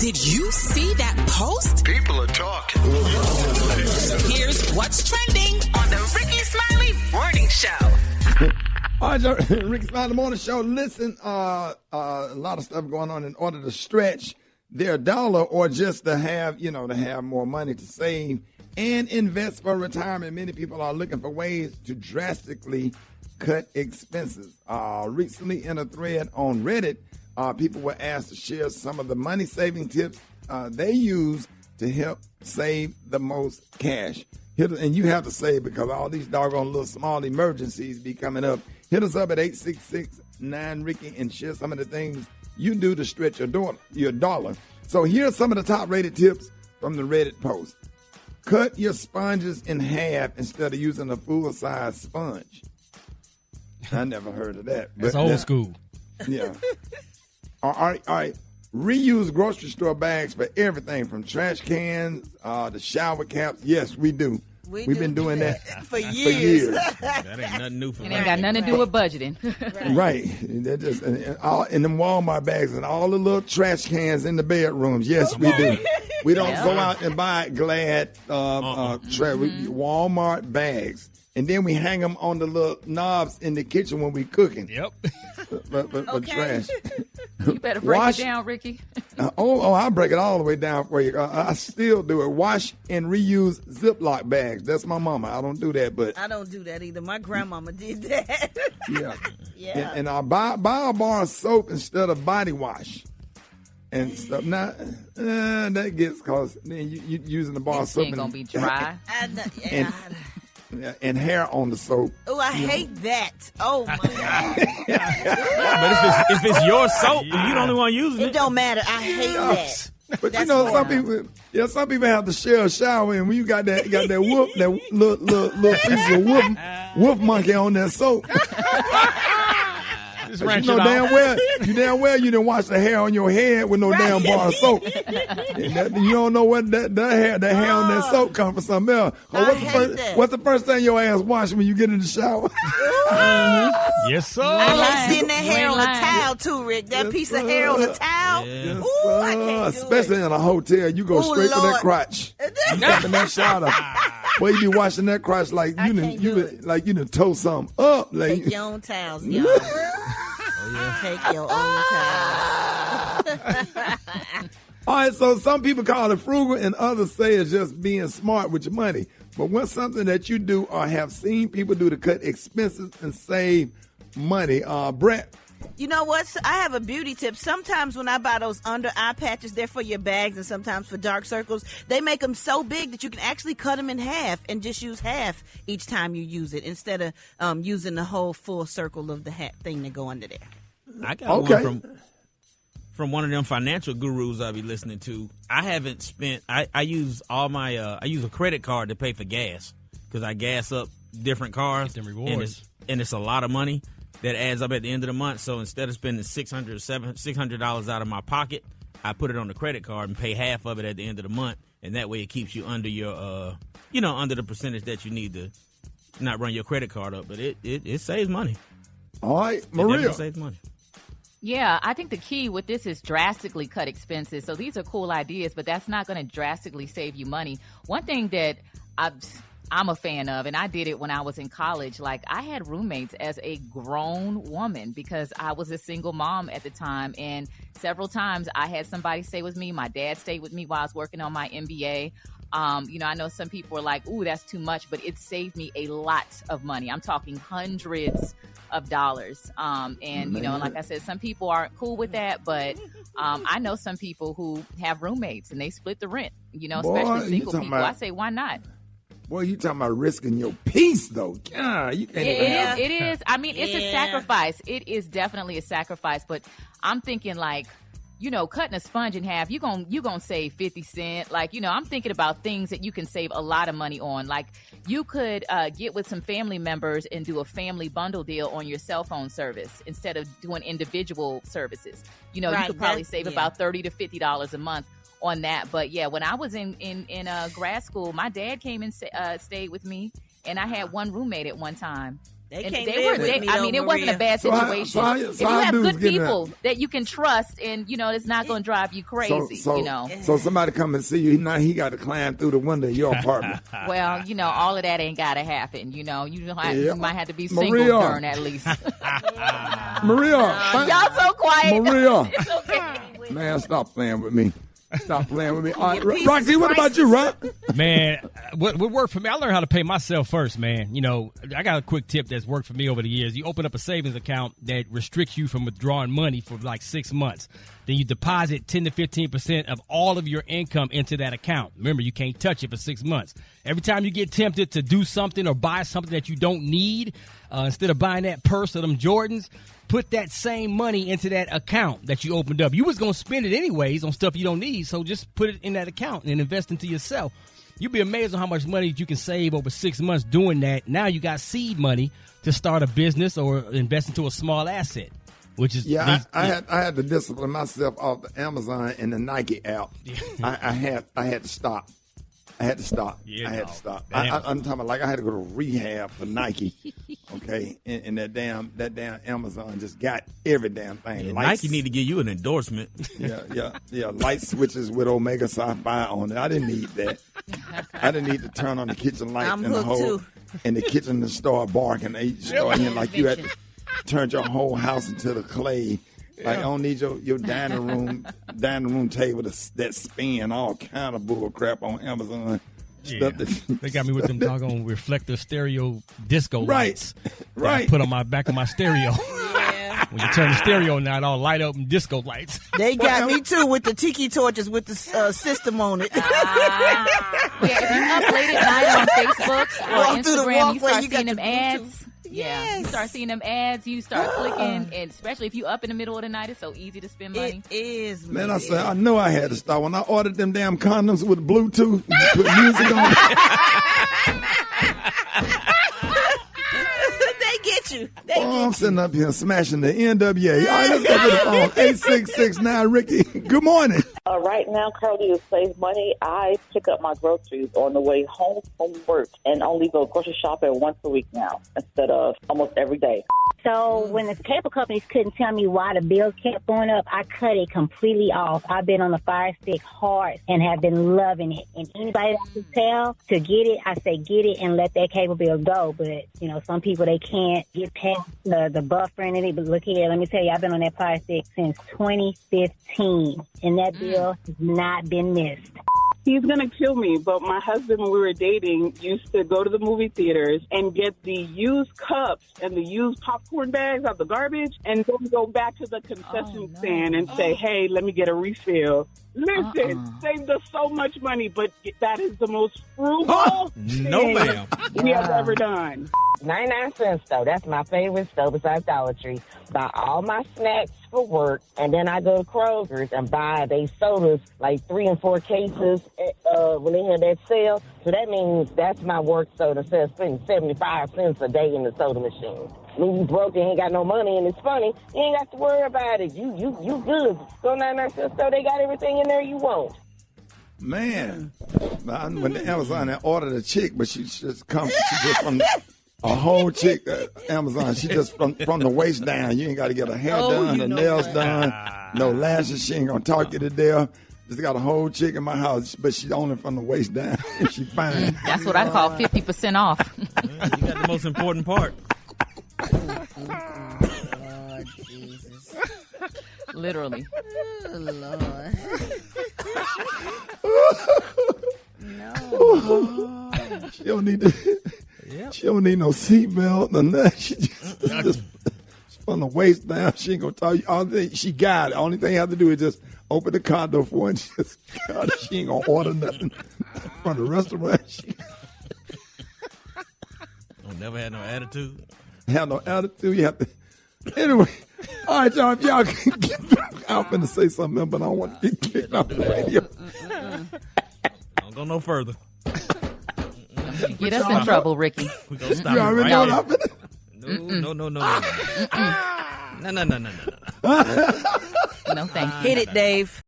Did you see that post? People are talking. Here's what's trending on the Rickey Smiley Morning Show. All right, Rickey Smiley Morning Show. Listen, a lot of stuff going on in order to stretch their dollar or just to have, to have more money to save and invest for retirement. Many people are looking for ways to drastically cut expenses. Recently in a thread on Reddit, people were asked to share some of the money-saving tips they use to help save the most cash. And you have to save because all these doggone little small emergencies be coming up. Hit us up at 866-9-RICKY and share some of the things you do to stretch your dollar. So here's some of the top-rated tips from the Reddit post. Cut your sponges in half instead of using a full-size sponge. I never heard of that. That's old school. Yeah. All right. Reuse grocery store bags for everything from trash cans to shower caps. Yes, we do. We've been doing that for years. That ain't nothing new for me. It ain't got nothing to do with budgeting. Right. That just and them Walmart bags and all the little trash cans in the bedrooms. Yes, we do. We don't go out and buy Glad Walmart bags. And then we hang them on the little knobs in the kitchen when we cooking. Yep. For trash. You better break it down, Ricky. I'll break it all the way down for you. I still do it. Wash and reuse Ziploc bags. That's my mama. I don't do that, but I don't do that either. My grandmama did that. Yeah. And I buy a bar of soap instead of body wash and stuff. Now that gets cause then you using the bar of soap ain't gonna be dry. And hair on the soap. Oh, I hate that. Oh, my God. But if it's your soap, you the only one using it. It don't matter. I hate that. But some people have to share a shower, and when you got that wolf, that little piece of wolf monkey on that soap. Just you wrench know it off. damn well you didn't wash the hair on your head with no damn bar of soap. You don't know what that hair on that soap come from something else. What's the first thing your ass wash when you get in the shower? Yes, sir. I like seeing that hair on the towel too, Rick. That piece of hair on the towel. Yes. Ooh, I can't do especially in a hotel, you go straight to that crotch. You jump in that shower. Boy, you be washing that crotch like you done toe something up. Like, Take your own towels, y'all. Take your own towels. All right, so some people call it frugal and others say it's just being smart with your money. But what's something that you do or have seen people do to cut expenses and save money? Brett? You know what? I have a beauty tip. Sometimes when I buy those under eye patches, they're for your bags and sometimes for dark circles. They make them so big that you can actually cut them in half and just use half each time you use it instead of using the whole full circle of the hat thing to go under there. I got one from one of them financial gurus I be listening to. I haven't spent. I use all my. I use a credit card to pay for gas because I gas up different cars. Get them rewards. And it's a lot of money that adds up at the end of the month. So instead of spending $600 out of my pocket, I put it on the credit card and pay half of it at the end of the month, and that way it keeps you under your, under the percentage that you need to not run your credit card up. But it saves money. All right, It Maria. definitely saves money. Yeah, I think the key with this is drastically cut expenses. So these are cool ideas, but that's not going to drastically save you money. One thing that I'm a fan of, and I did it when I was in college. Like, I had roommates as a grown woman because I was a single mom at the time. And several times I had somebody stay with me. My dad stayed with me while I was working on my MBA. I know some people are like, ooh, that's too much, but it saved me a lot of money. I'm talking hundreds of dollars. Like I said, some people aren't cool with that, but I know some people who have roommates and they split the rent, especially single people. I say, why not? Boy, you talking about risking your peace, though. God, you can't It is. I mean, it's a sacrifice. It is definitely a sacrifice, but I'm thinking like, cutting a sponge in half, you're gonna save 50 cents. Like, I'm thinking about things that you can save a lot of money on. Like, you could get with some family members and do a family bundle deal on your cell phone service instead of doing individual services. You could probably save about $30 to $50 a month on that. But yeah, when I was in grad school, my dad came and stayed with me, and I had one roommate at one time They And can't they live were. with me, I though, mean, it wasn't a Maria. bad situation. If you how have dudes good getting people that you can trust, and it's not going to drive you crazy. So somebody come and see you. Now he got to climb through the window of your apartment. Well, all of that ain't got to happen. You might have to be single Maria. during at least. Maria, Y'all so quiet. Maria, It's okay. man, stop playing with me. Stop playing with me. All right, Your piece Roxy, of what about you, Rock? Man, what worked for me, I learned how to pay myself first, man. I got a quick tip that's worked for me over the years. You open up a savings account that restricts you from withdrawing money for like 6 months. Then you deposit 10 to 15% of all of your income into that account. Remember, you can't touch it for 6 months. Every time you get tempted to do something or buy something that you don't need, instead of buying that purse or them Jordans, put that same money into that account that you opened up. You was going to spend it anyways on stuff you don't need, so just put it in that account and invest into yourself. You'll be amazed on how much money you can save over 6 months doing that. Now you got seed money to start a business or invest into a small asset, which is I had to discipline myself off the Amazon and the Nike app. I had to stop. I had to stop. Yeah, I had to stop. I'm talking about like I had to go to rehab for Nike. Okay, and that damn Amazon just got every damn thing. Yeah, Nike need to give you an endorsement. Yeah. Light switches with Omega Sci-Fi on it. I didn't need that. I didn't need to turn on the kitchen lights I'm in the hooked, whole too. in the kitchen to start barking. They start in like you had to turn your whole house into the clay. Like I don't need your dining room table that spin all kind of bull crap on Amazon. Yeah. They got me with them doggone reflector stereo disco lights. Right. I put on my back of my stereo. When you turn the stereo on, it all light up and disco lights. They got me too with the tiki torches with the system on it. Yeah, if you up late at night on Facebook or Walk through the Instagram, you walkway, start you got seeing them the ads. Bluetooth. Yeah, you start seeing them ads, you start clicking, and especially if you up in the middle of the night, it's so easy to spend money. It is, Man, I said I know I had to stop when I ordered them damn condoms with Bluetooth. You put music on. They get you. I'm sitting up here smashing the NWA. All right, let's go to the phone. 8669 Ricky. Good morning. Right now, currently to save money, I pick up my groceries on the way home from work and only go grocery shopping once a week now instead of almost every day. So when the cable companies couldn't tell me why the bills kept going up, I cut it completely off. I've been on the Fire Stick hard and have been loving it. And anybody that can tell to get it, I say get it and let that cable bill go. But, some people, they can't get past the buffering in it. But look here, let me tell you, I've been on that Fire Stick since 2015, and that bill has not been missed. He's going to kill me, but my husband, when we were dating, used to go to the movie theaters and get the used cups and the used popcorn bags out the garbage and then go back to the concession stand and say, hey, let me get a refill. Listen, saved us so much money, but that is the most frugal thing we have ever done. 99 cents, though. That's my favorite store besides Dollar Tree. Buy all my snacks for work, and then I go to Kroger's and buy they sodas, like 3 and 4 cases when they have that sale. So that means that's my work soda. So spending 75 cents a day in the soda machine. When you broke and ain't got no money, and it's funny, you ain't got to worry about it. You good. Go 99 cents store, they got everything in there you want. Man, I went to Amazon and ordered a chick, but she just from a whole chick at Amazon. She just from the waist down. You ain't got to get her hair done, her nails done, no lashes. She ain't gonna talk you to death. Just got a whole chick in my house, but she's only from the waist down. She fine. That's what I call 50% off. You got the most important part. Lord Jesus. Literally. Oh, Lord. No. She don't need She don't need no seatbelt or nothing. She just from the waist down. She ain't gonna tell you. She got it. Only thing you have to do is just open the car door for her and just got it. She ain't gonna order nothing from the restaurant. Never had no attitude. Have no attitude. You have to. Anyway, all right, y'all. If y'all can get I'm finna say something else, but I don't want to get kicked off the radio. Don't go no further. Get us in trouble, Ricky. We gonna stop You already know what I'm finna. No. No, No, thank you. Hit it, Dave.